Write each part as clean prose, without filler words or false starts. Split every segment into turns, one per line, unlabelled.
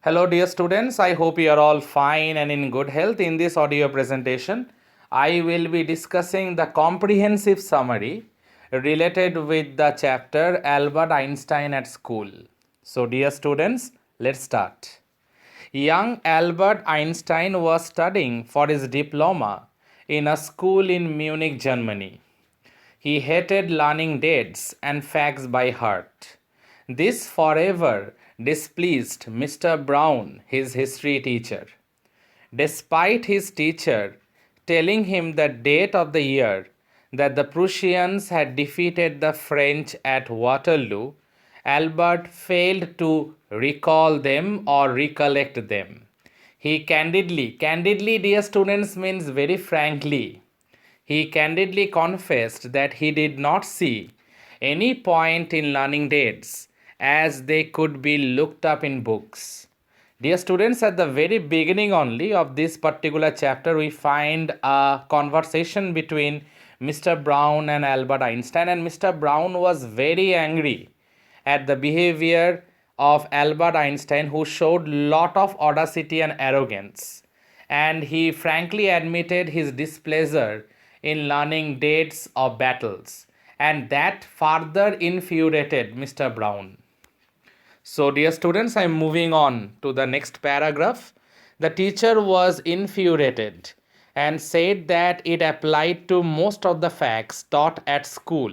Hello, dear students. I hope you are all fine and in good health. In this audio presentation, I will be discussing the comprehensive summary related with the chapter Albert Einstein at School. So, dear students, let's start. Young Albert Einstein was studying for his diploma in a school in Munich, Germany. He hated learning dates and facts by heart. This forever displeased Mr. Brown, his history teacher. Despite his teacher telling him the date of the year that the Prussians had defeated the French at Waterloo, Albert failed to recall them or recollect them. He candidly, dear students, means very frankly, he candidly confessed that he did not see any point in learning dates as they could be looked up in books. Dear students, at the very beginning only of this particular chapter, we find a conversation between Mr. Brown and Albert Einstein, and Mr. Brown was very angry at the behavior of Albert Einstein, who showed lot of audacity and arrogance, and he frankly admitted his displeasure in learning dates of battles, and that further infuriated Mr. Brown. So, dear students, I am moving on to the next paragraph. The teacher was infuriated and said that it applied to most of the facts taught at school.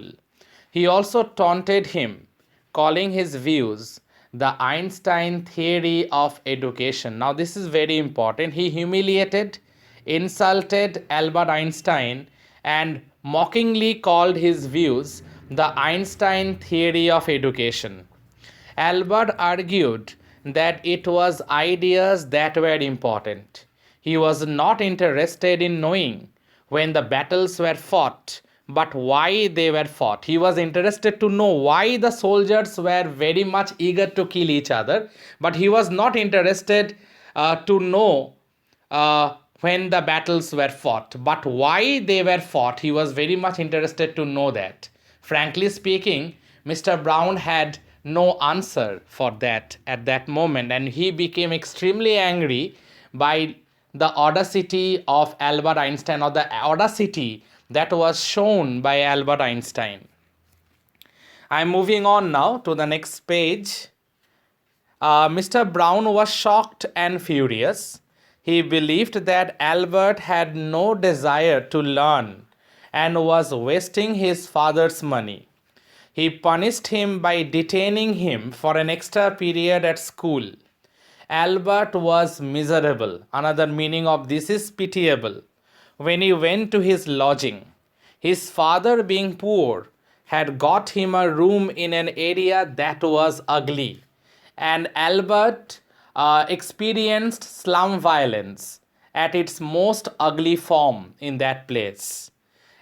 He also taunted him, calling his views the Einstein theory of education. Now, this is very important. He humiliated, insulted Albert Einstein, and mockingly called his views the Einstein theory of education. Albert argued that it was ideas that were important. He was not interested in knowing when the battles were fought, but why they were fought. He was interested to know why the soldiers were very much eager to kill each other, but he was not interested to know when the battles were fought, but why they were fought. He was very much interested to know that. Frankly speaking, Mr. Brown had no answer for that at that moment, and he became extremely angry by the audacity of Albert Einstein, or the audacity that was shown by Albert Einstein. I'm moving on now to the next page. Mr. Brown was shocked and furious. He believed that Albert had no desire to learn and was wasting his father's money. He punished him by detaining him for an extra period at school. Albert was miserable. Another meaning of this is pitiable. When he went to his lodging, his father, being poor, had got him a room in an area that was ugly, and Albert experienced slum violence at its most ugly form in that place.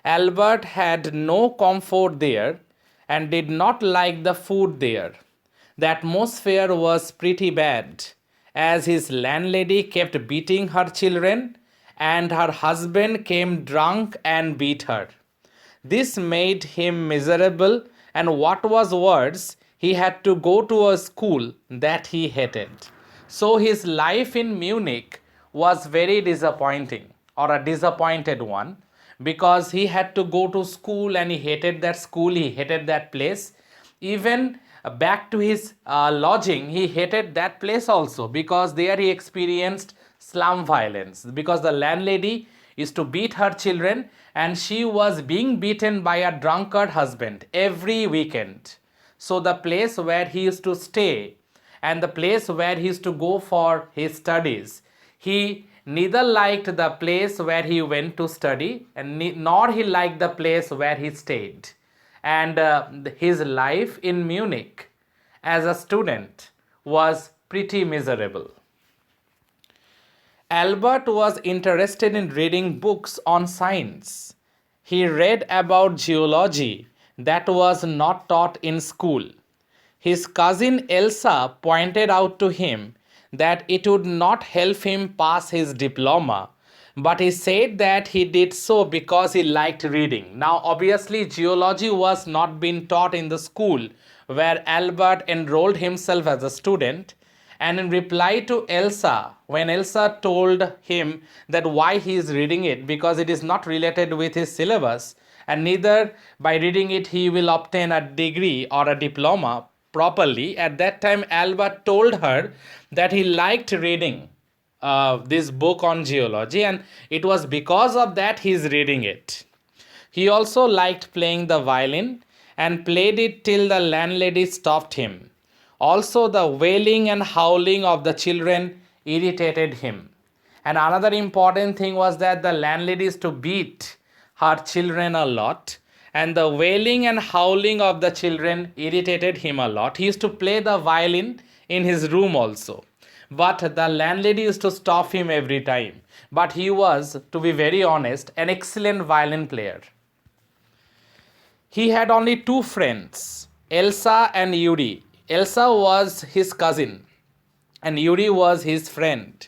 Albert had no comfort there and did not like the food there. The atmosphere was pretty bad, as his landlady kept beating her children and her husband came drunk and beat her. This made him miserable, and what was worse, he had to go to a school that he hated. So his life in Munich was very disappointing, or a disappointed one, because he had to go to school and he hated that school, he hated that place. Even back to his lodging, he hated that place also, because there he experienced slum violence, because the landlady used to beat her children and she was being beaten by a drunkard husband every weekend. So the place where he used to stay and the place where he used to go for his studies, he neither liked the place where he went to study and nor he liked the place where he stayed. And his life in Munich as a student was pretty miserable. Albert was interested in reading books on science. He read about geology that was not taught in school. His cousin Elsa pointed out to him that it would not help him pass his diploma, but he said that he did so because he liked reading. Now, obviously, geology was not being taught in the school where Albert enrolled himself as a student, And in reply to Elsa, when Elsa told him that why he is reading it, because it is not related with his syllabus, and neither by reading it he will obtain a degree or a diploma properly, at that time Albert told her that he liked reading this book on geology, and it was because of that he is reading it. He also liked playing the violin and played it till the landlady stopped him. Also, the wailing and howling of the children irritated him. And another important thing was that the landlady used to beat her children a lot, and the wailing and howling of the children irritated him a lot. He used to play the violin in his room also, but the landlady used to stop him every time. But he was, to be very honest, an excellent violin player. He had only two friends, Elsa and Yuri. Elsa was his cousin and Yuri was his friend.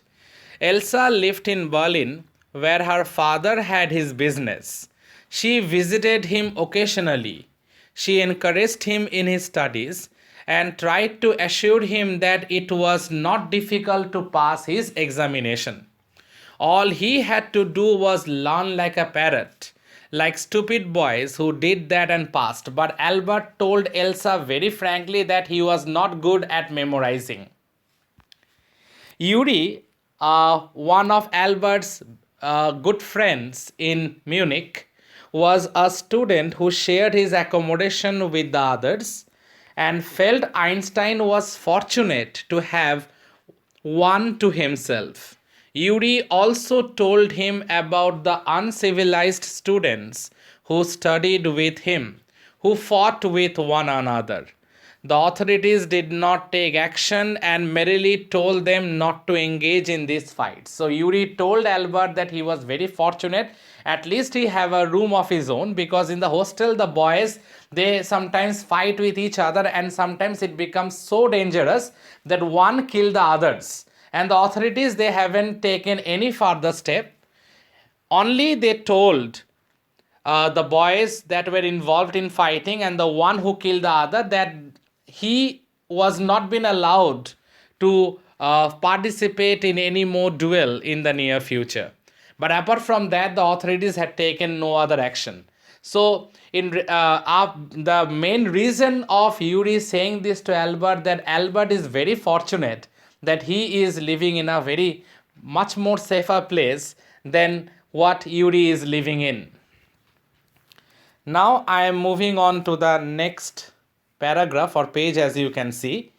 Elsa lived in Berlin, where her father had his business. She visited him occasionally. She encouraged him in his studies and tried to assure him that it was not difficult to pass his examination. All he had to do was learn like a parrot, like stupid boys who did that and passed. But Albert told Elsa very frankly that he was not good at memorizing. Yuri, one of Albert's good friends in Munich, was a student who shared his accommodation with the others and felt Einstein was fortunate to have one to himself. Yuri also told him about the uncivilized students who studied with him, who fought with one another. The authorities did not take action and merely told them not to engage in this fight. So Yuri told Albert that he was very fortunate. At least he have a room of his own, because in the hostel the boys, they sometimes fight with each other, and sometimes it becomes so dangerous that one kill the others. And the authorities, they haven't taken any further step. Only they told the boys that were involved in fighting and the one who killed the other that he was not been allowed to participate in any more duel in the near future. But apart from that, the authorities had taken no other action. So the main reason of Yuri saying this to Albert, that Albert is very fortunate that he is living in a very much more safer place than what Yuri is living in. Now I am moving on to the next paragraph or page. As you can see,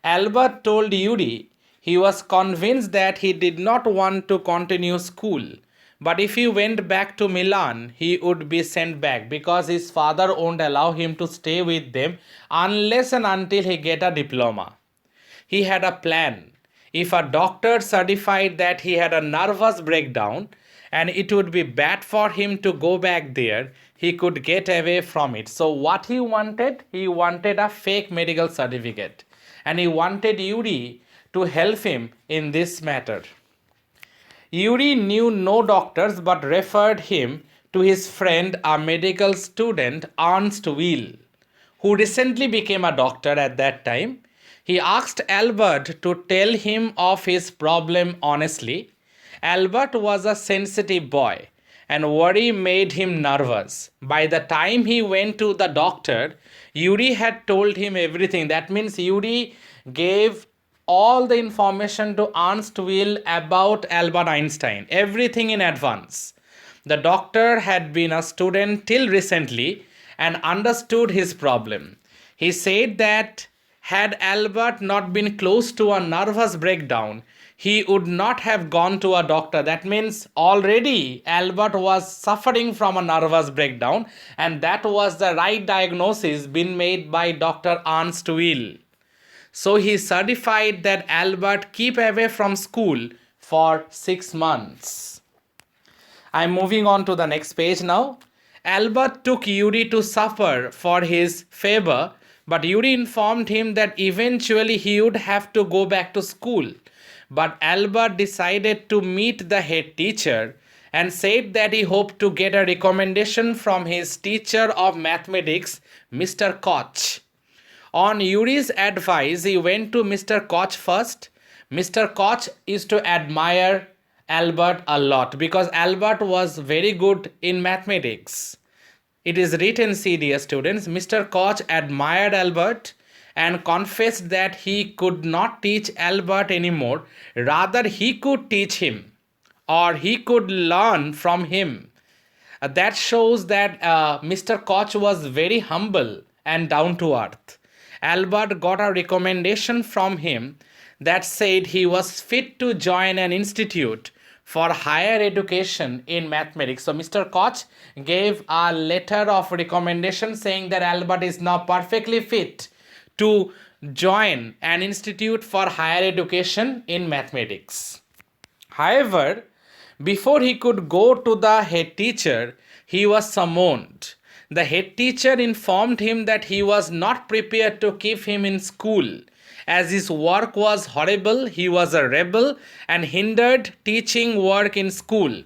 Albert told Yuri he was convinced that he did not want to continue school, but if he went back to Milan, he would be sent back because his father won't allow him to stay with them unless and until he get a diploma. He had a plan. If a doctor certified that he had a nervous breakdown and it would be bad for him to go back there, he could get away from it. So what he wanted a fake medical certificate, and he wanted Yuri to help him in this matter. Yuri knew no doctors but referred him to his friend, a medical student, Ernst Will, who recently became a doctor at that time. He asked Albert to tell him of his problem honestly. Albert was a sensitive boy, and worry made him nervous. By the time he went to the doctor, Yuri had told him everything. That means Yuri gave all the information to Ernst Will about Albert Einstein, everything in advance. The doctor had been a student till recently and understood his problem. He said that had Albert not been close to a nervous breakdown, he would not have gone to a doctor. That means already Albert was suffering from a nervous breakdown, and that was the right diagnosis been made by Dr. Ernst Will. So he certified that Albert keep away from school for 6 months. I'm moving on to the next page now. Albert took Yuri to supper for his favor, but Yuri informed him that eventually he would have to go back to school. But Albert decided to meet the head teacher and said that he hoped to get a recommendation from his teacher of mathematics, Mr. Koch. On Yuri's advice, he went to Mr. Koch first, Mr. Koch used to admire Albert a lot because Albert was very good in mathematics. It is written, see dear students, Mr. Koch admired Albert and confessed that he could not teach Albert anymore. Rather, he could teach him or he could learn from him. That shows that Mr. Koch was very humble and down to earth. Albert got a recommendation from him that said he was fit to join an institute for higher education in mathematics. So Mr. Koch gave a letter of recommendation saying that Albert is now perfectly fit to join an institute for higher education in mathematics. However, before he could go to the head teacher, he was summoned. The head teacher informed him that he was not prepared to keep him in school, as his work was horrible, he was a rebel and hindered teaching work in school.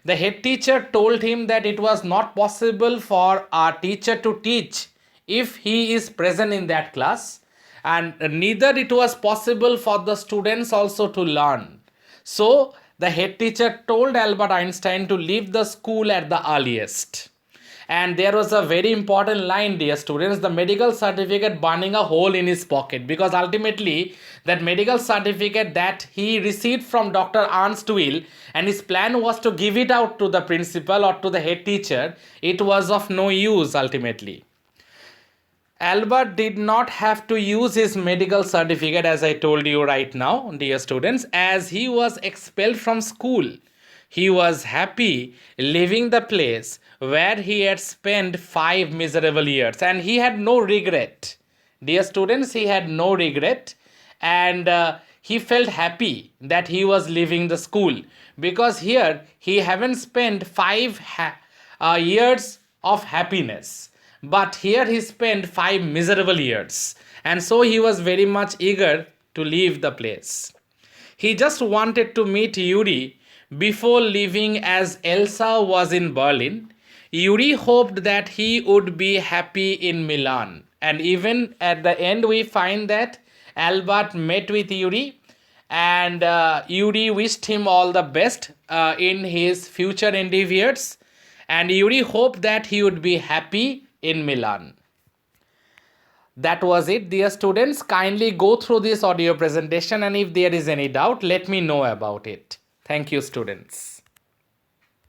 The head teacher told him that it was not possible for a teacher to teach if he is present in that class, and neither it was possible for the students also to learn. So the head teacher told Albert Einstein to leave the school at the earliest. And there was a very important line, dear students, the medical certificate burning a hole in his pocket, because ultimately that medical certificate that he received from Dr. Ernst Will, and his plan was to give it out to the principal or to the head teacher, it was of no use ultimately. Albert did not have to use his medical certificate, as I told you right now, dear students, as he was expelled from school. He was happy leaving the place where he had spent 5 miserable years, and he had no regret. Dear students, he had no regret, and he felt happy that he was leaving the school, because here he haven't spent 5 years of happiness, but here he spent 5 miserable years, and so he was very much eager to leave the place. He just wanted to meet Yuri before leaving, as Elsa was in Berlin. Yuri hoped that he would be happy in Milan, and even at the end we find that Albert met with Yuri, and Yuri wished him all the best in his future endeavors, and Yuri hoped that he would be happy in Milan. That was it, dear students. Kindly go through this audio presentation, and if there is any doubt, let me know about it. Thank you, students.